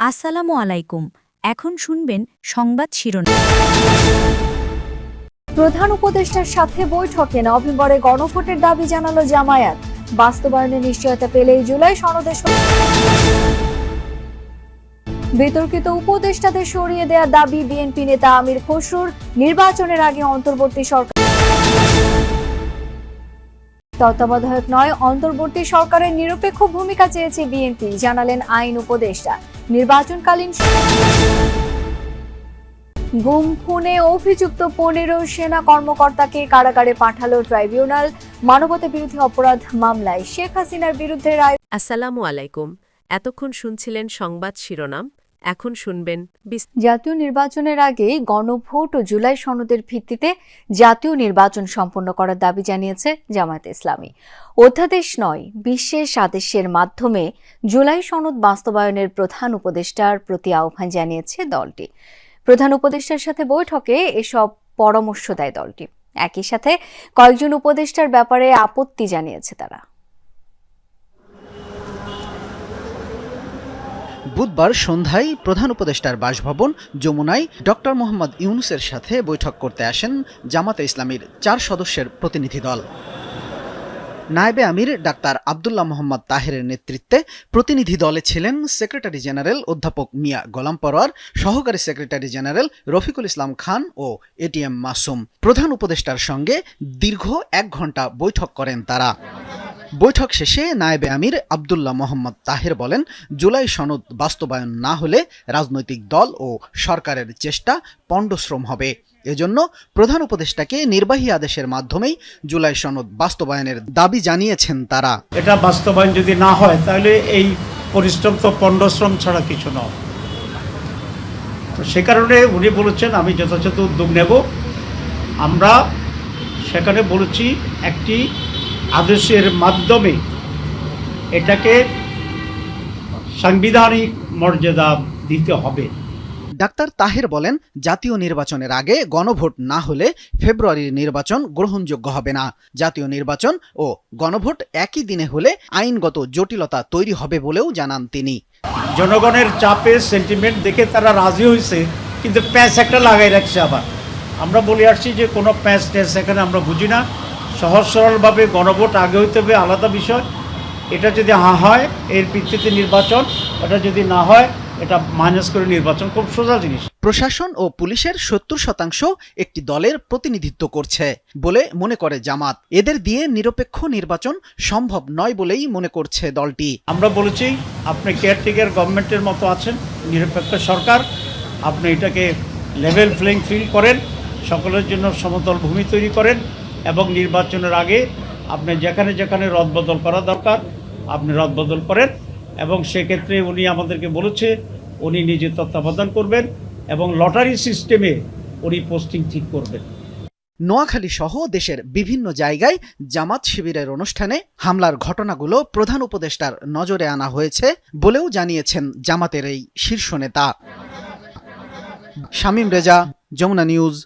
আসসালামু আলাইকুম। এখন শুনবেন সংবাদ শিরোনাম। প্রধান উপদেষ্টার সাথে বৈঠকে নভেম্বরে গণভোটের দাবি জানালো জামায়াত। বাস্তবায়নের নিশ্চয়তা পেলেই জুলাই সনদে বিতর্কিত উপদেষ্টাদের সরিয়ে দেওয়ার দাবি বিএনপি নেতা আমির খসরুর। নির্বাচনের আগে অন্তর্বর্তী সরকার তত্ত্বাবধায়ক নয়, অন্তর্বর্তী সরকারের নিরপেক্ষ ভূমিকা চেয়েছে বিএনপি, জানালেন আইন উপদেষ্টা। নির্বাচনকালীন গুম খুনে অভিযুক্ত 15 সেনা কর্মকর্তাকে কারাগারে পাঠালো ট্রাইব্যুনাল। মানবতা বিরোধী অপরাধ মামলায় শেখ হাসিনার বিরুদ্ধে রায়। আসসালামু আলাইকুম। এতক্ষণ শুনছিলেন সংবাদ শিরোনাম, এখন শুনবেন জাতীয় নির্বাচনের আগে গণভোট ও জুলাই সনদের ভিত্তিতে জাতীয় নির্বাচন সম্পন্ন করার দাবি জানিয়েছে জামায়াত ইসলামী। অধ্যাদেশ নয়, বিশেষ আদেশের মাধ্যমে জুলাই সনদ বাস্তবায়নের প্রধান উপদেষ্টার প্রতি আহ্বান জানিয়েছে দলটি। প্রধান উপদেষ্টার সাথে বৈঠকে এসব পরামর্শ দেয় দলটি। একই সাথে কয়েকজন উপদেষ্টার ব্যাপারে আপত্তি জানিয়েছে তারা। বুধবার সন্ধ্যায় প্রধান উপদেষ্টার বাসভবন যমুনায় ডক্টর মোহাম্মদ ইউনূসের সাথে বৈঠক করতে আসেন জামাতে ইসলামীর 4 সদস্যের প্রতিনিধি দল। নায়েবে আমির ডাক্তার আব্দুল্লাহ মোহাম্মদ তাহেরের নেতৃত্বে প্রতিনিধি দলে ছিলেন সেক্রেটারি জেনারেল অধ্যাপক মিয়া গোলাম পরোয়ার, সহকারী সেক্রেটারি জেনারেল রফিকুল ইসলাম খান ও এটিএম মাসুম। প্রধান উপদেষ্টার সঙ্গে দীর্ঘ 1 ঘণ্টা বৈঠক করেন তারা। বৈঠক শেষে নায়েবে আমির আব্দুল্লাহ মোহাম্মদ তাহের বলেন, জুলাই সনদ বাস্তবায়ন না হলে রাজনৈতিক দল ও সরকারের চেষ্টা পণ্ডশ্রম হবে। এজন্য প্রধান উপদেষ্টাকে নির্বাহী আদেশের মাধ্যমেই জুলাই সনদ বাস্তবায়নের দাবি জানিয়েছেন তারা। এটা বাস্তবায়ন যদি না হয় তাহলে এই পরিশ্রম তো পণ্ডশ্রম ছাড়া কিছু নয়। তো সে কারণে উনি বলেছেন আমি যথাযথ উদ্যোগ নেব। আমরা সেখানে বলেছি একটি আদেশের মাধ্যমে এটাকে সাংবিধানিক মর্যাদা দিতে হবে। ডাক্তার তাহের বলেন, জাতীয় নির্বাচনের আগে গণভোট না হলে ফেব্রুয়ারির নির্বাচন গ্রহণযোগ্য হবে না। জাতীয় নির্বাচন ও গণভোট একই দিনে হলে আইনগত জটিলতা তৈরি হবে বলেও জানান তিনি। জনগণের চাপে সেন্টিমেন্ট দেখে তারা রাজি হয়েছে, কিন্তু প্যাঁচ একটা লাগাই রাখছে। আবার আমরা বলে আসছি যে কোনো প্যাঁচ ট্যাঁচ এখানে আমরা বুঝি না। সহজ সরলভাবে গণভোট আগে হইতে হবে, আলাদা বিষয়। এটা যদি হয় এর ভিত্তিতে নির্বাচন, এটা যদি না হয় এটা মাইনাস করে নির্বাচন, খুব সোজা জিনিস। প্রশাসন ও পুলিশের 70% একটি দলের প্রতিনিধিত্ব করছে বলে মনে করে জামাত। এদের দিয়ে নিরপেক্ষ নির্বাচন সম্ভব নয় বলেই মনে করছে দলটি। আমরা বলেছি আপনি কেয়ারটেকার গভর্নমেন্টের মতো আছেন, নিরপেক্ষ সরকার, আপনি এটাকে লেভেল প্লেইং ফিল্ড করেন, সকলের জন্য সমতল ভূমি তৈরি করেন এবং নির্বাচনের আগে আপনি যেখানে যেখানে রদবদল করা দরকার আপনি রদবদল করেন। এবং সেক্ষেত্রে উনি আমাদেরকে বলেছে উনি নিজে তত্ত্বাবধান করবেন এবং লটারি সিস্টেমে উনি পোস্টিং ঠিক করবেন। নোয়াখালী সহ দেশের বিভিন্ন জায়গায় জামাত শিবিরের অনুষ্ঠানে হামলার ঘটনাগুলো প্রধান উপদেষ্টার নজরে আনা হয়েছে বলেও জানিয়েছেন জামাতের এই শীর্ষ নেতা। শামীম রেজা, যমুনা নিউজ।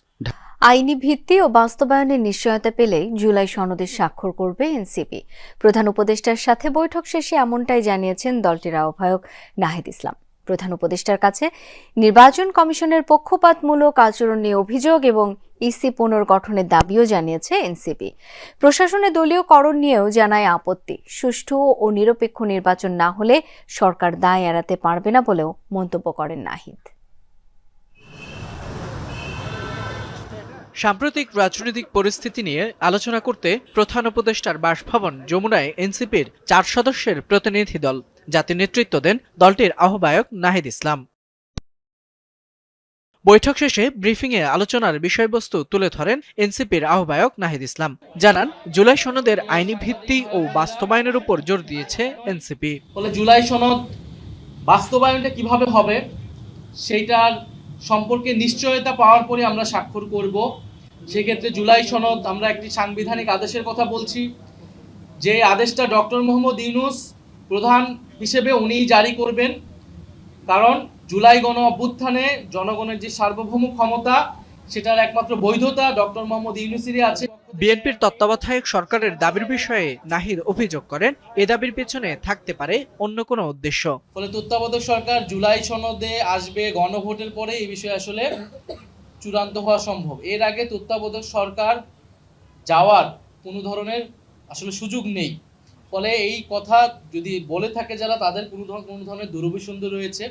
আইনি ভিত্তি ও বাস্তবায়নের নিশ্চয়তা পেলেই জুলাই সনদে স্বাক্ষর করবে এনসিপি। প্রধান উপদেষ্টার সাথে বৈঠক শেষে এমনটাই জানিয়েছেন দলটির আহ্বায়ক নাহিদ ইসলাম। প্রধান উপদেষ্টার কাছে নির্বাচন কমিশনের পক্ষপাতমূলক আচরণ নিয়ে অভিযোগ এবং ইসি পুনর্গঠনের দাবিও জানিয়েছে এনসিপি। প্রশাসনের দলীয়করণ নিয়েও জানায় আপত্তি। সুষ্ঠু ও নিরপেক্ষ নির্বাচন না হলে সরকার দায় এড়াতে পারবে না বলেও মন্তব্য করেন নাহিদ। সাম্প্রতিক রাজনৈতিক পরিস্থিতি নিয়ে আলোচনা করতে প্রধান উপদেষ্টার বাসভবন যমুনায় এনসিপির 4 সদস্যের প্রতিনিধি দল জাতীয় নেতৃত্ব দেন দলটির আহ্বায়ক নাহিদ ইসলাম। বৈঠক শেষে ব্রিফিংয়ে আলোচনার বিষয়বস্তু তুলে ধরেন এনসিপির আহ্বায়ক নাহিদ ইসলাম। জানান, জুলাই সনদের আইনি ভিত্তি ও বাস্তবায়নের উপর জোর দিয়েছে এনসিপি। ফলে জুলাই সনদ বাস্তবায়নটা কিভাবে হবে সেইটার সম্পর্কে নিশ্চয়তা পাওয়ার পরে আমরা স্বাক্ষর করব। সেক্ষেত্রে জুলাই সনদ আমরা একটি সাংবিধানিক আদেশের কথা বলছি, যে আদেশটা ডক্টর মোহাম্মদ ইউনূস প্রধান হিসেবে উনিই জারি করবেন। কারণ জুলাই গণ অভ্যুত্থানে জনগণের যে সার্বভৌম ক্ষমতা সেটার একমাত্র বৈধতা ডক্টর মোহাম্মদ ইউনূসেরই আছে। বিএনপির তত্ত্বাবধায়ক সরকারের দাবির বিষয়ে নাহিদ অভিযোগ করেন, এ দাবির পেছনে থাকতে পারে অন্য কোনো উদ্দেশ্য। ফলে তত্ত্বাবধায়ক সরকার জুলাই সনদে আসবে, গণভোটের পরে এই বিষয়ে আসলে চূড়ান্ত হওয়া সম্ভব। এর আগে তত্ত্বাবধায়ক সরকার যাওয়ার কোনো ধরনের আসলে সুযোগ নেই। ফলে এই কথা যদি বলে থাকে যারা, তাদের কোনো ধরনের দুরভিসন্ধি রয়েছে।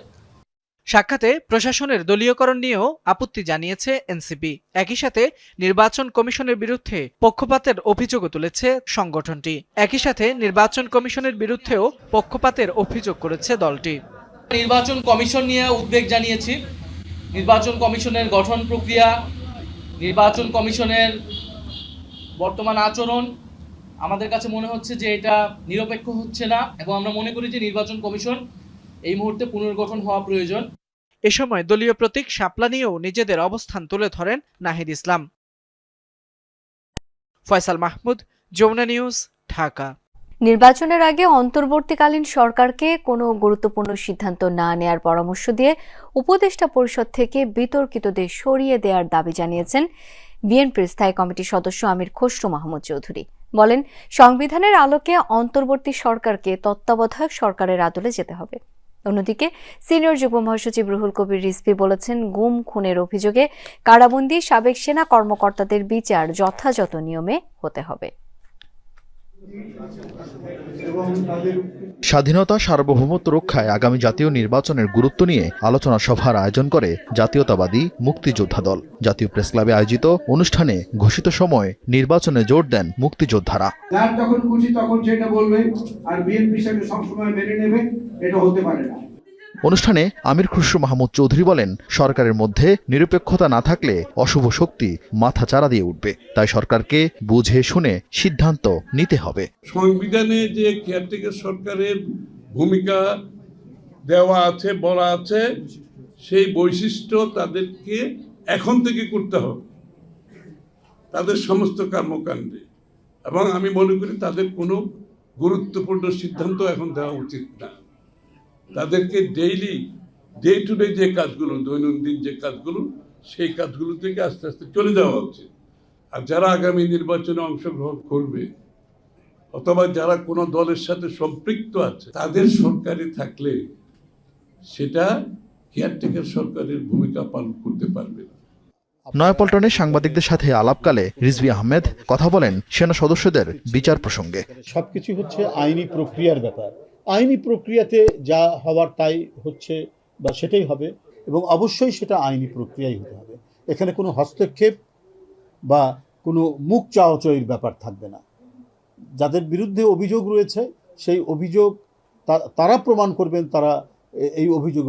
সাক্ষাতে প্রশাসনের দলীয়করণ নিয়েও আপত্তি জানিয়েছে এনসিপি। একই সাথে নির্বাচন কমিশনের বিরুদ্ধে পক্ষপাতের অভিযোগও তুলেছে সংগঠনটি। একই সাথে নির্বাচন কমিশনের বিরুদ্ধেও পক্ষপাতের অভিযোগ করেছে দলটি। নির্বাচন কমিশন নিয়ে উদ্বেগ জানিয়েছি। নির্বাচন কমিশনের গঠন প্রক্রিয়া, নির্বাচন কমিশনের বর্তমান আচরণ আমাদের কাছে মনে হচ্ছে যে এটা নিরপেক্ষ হচ্ছে না, এবং আমরা মনে করি যে নির্বাচন কমিশন এই মুহূর্তে পুনর্গঠন হওয়া প্রয়োজন। এ সময় দলীয় প্রতীক শাপলা নিয়েও নিজেদের অবস্থান তুলে ধরেন নাহিদ ইসলাম। ফয়সাল মাহমুদ, যমুনা নিউজ, ঢাকা। নির্বাচনের আগে অন্তর্বর্তীকালীন সরকারকে কোনো গুরুত্বপূর্ণ সিদ্ধান্ত না নেয়ার পরামর্শ দিয়ে উপদেষ্টা পরিষদ থেকে বিতর্কিতদের সরিয়ে দেওয়ার দাবি জানিয়েছেন বিএনপির স্থায়ী কমিটির সদস্য আমির খসরু মাহমুদ চৌধুরী। বলেন, সংবিধানের আলোকে অন্তর্বর্তী সরকারকে তত্ত্বাবধায়ক সরকারের আদলে যেতে হবে। অন্যদিকে সিনিয়র যুগ্ম মহাসচিব রুহুল কবির রিজভী বলেছেন, গুম খুনের অভিযোগে কারাবন্দী সাবেক সেনা কর্মকর্তাদের বিচার যথাযথ নিয়মে হতে হবে। স্বাধীনতা সার্বভৌমত্ব রক্ষায় আগামী জাতীয় নির্বাচনের গুরুত্ব নিয়ে আলোচনা সভার আয়োজন করে জাতীয়তাবাদী মুক্তিযোদ্ধা দল। জাতীয় প্রেস ক্লাবে আয়োজিত অনুষ্ঠানে ঘোষিত সময় নির্বাচনে জোর দেন মুক্তিযোদ্ধারা। যার যখন খুশি তখন সেটা বলবে, আর বিএনপি সেটা সবসময় মেনে নেবে, এটা হতে পারে না। অনুষ্ঠানে আমির খসরু মাহমুদ চৌধুরী বলেন, সরকারের মধ্যে নিরপেক্ষতা না থাকলে অশুভ শক্তি মাথা চারা দিয়ে উঠবে, তাই সরকারকে বুঝে শুনে সিদ্ধান্ত নিতে হবে। সংবিধানে যে কেয়ারটেকার সরকারের ভূমিকা দেওয়া আছে, বলা আছে, সেই বৈশিষ্ট্য তাদেরকে এখন থেকে করতে হবে তাদের সমস্ত কর্মকাণ্ডে, এবং আমি মনে করি তাদের কোনো গুরুত্বপূর্ণ সিদ্ধান্ত এখন দেওয়া উচিত না। তাদেরকে ডে টু ডে যে কাজগুলো, দৈনন্দিন যে কাজগুলো, সেই কাজগুলো থেকে আস্তে আস্তে চলে যাওয়া উচিত। আর যারা আগামী নির্বাচনে অংশগ্রহণ করবে অথবা যারা কোনো দলের সাথে সম্পৃক্ত আছে, তাদের সরকারে থাকলে সেটা কেয়ারটেকার সরকারের ভূমিকা পালন করতে পারবে না। নয়াপল্টনে সাংবাদিকদের সাথে আলাপকালে রিজভী আহমেদ কথা বলেন সেনা সদস্যদের বিচার প্রসঙ্গে। সবকিছু হচ্ছে আইনি প্রক্রিয়ার ব্যাপার। আইনি প্রক্রিয়াতে যা হওয়ার তাই হচ্ছে বা সেটাই হবে, এবং অবশ্যই সেটা আইনি প্রক্রিয়াই হতে হবে। এখানে কোনো হস্তক্ষেপ বা কোনো মুখ চাওয়াচাওয়ির ব্যাপার থাকবে না। যাদের বিরুদ্ধে অভিযোগ রয়েছে সেই অভিযোগ তারা প্রমাণ করবেন, তারা এই অভিযোগে